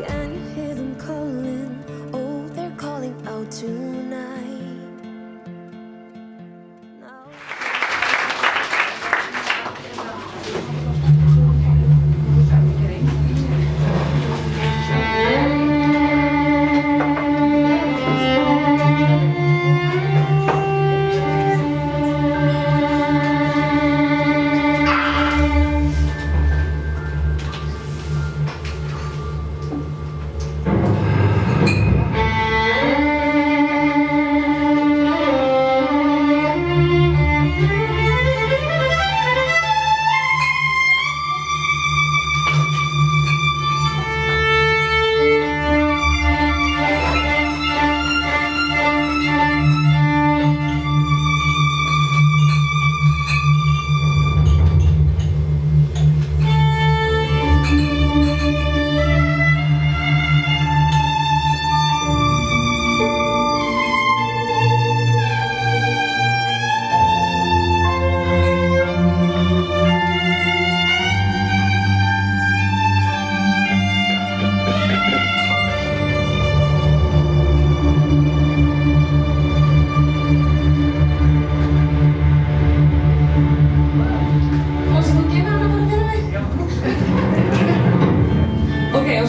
Can you hear them calling? Oh, they're calling out tonight.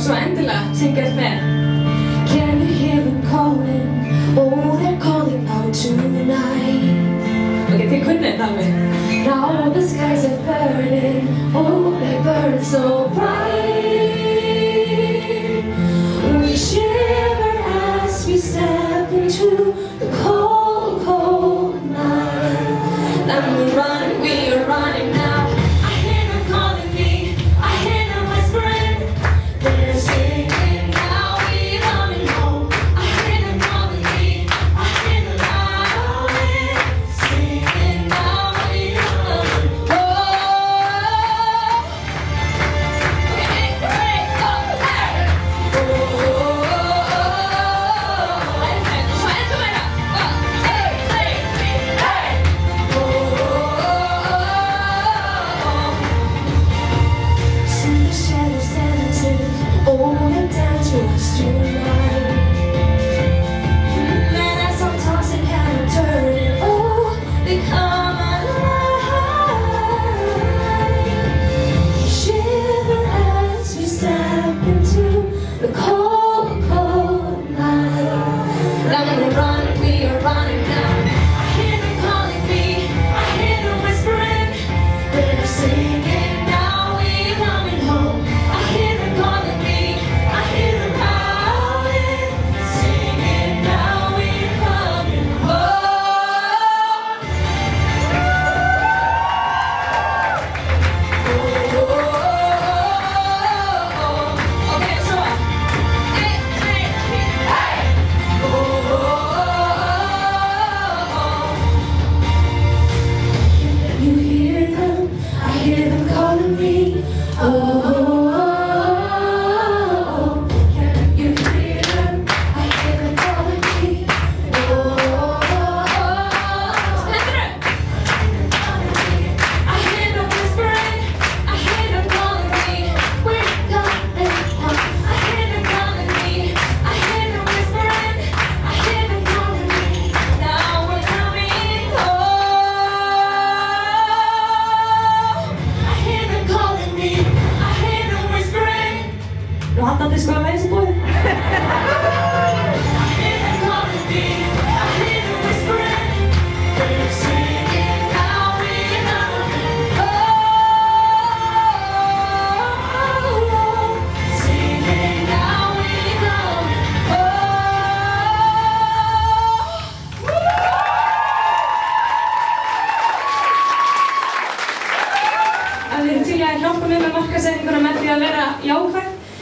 Svo endilega, syngja með. Can you hear them calling? Oh, they're calling out tonight. Ok, þið kunnið þetta alveg. Now the skies are burning. Oh, they burn so bright. We shiver as we step into the cold, cold night. And we are running now.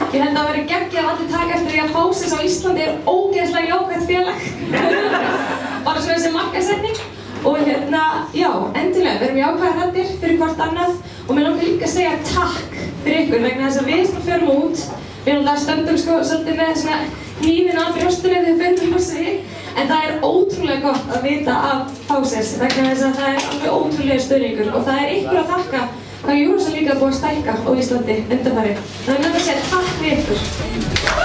Ég held að það væri geggjað að allir taka eftir því að Fáses á Íslandi ógeðslega jákvætt félag. Bara svona þessi markaðssetning. Og já, endilega, við erum jákvæðar raddir fyrir hvort annað og mér langar líka að segja takk fyrir ykkur vegna þess að við förum út. Við stöndum svolítið með svona hnífinn á brjóstunni þegar við förum út sig. En það er ótrúlega gott að vita af Fáses vegna þess að það er alveg ótrúlega stuðningur og það er ykkur að þakka hvað Eurovision líka búið að stækka á Íslandi undanfarið. Þannig að ég segja takk fyrir ykkur.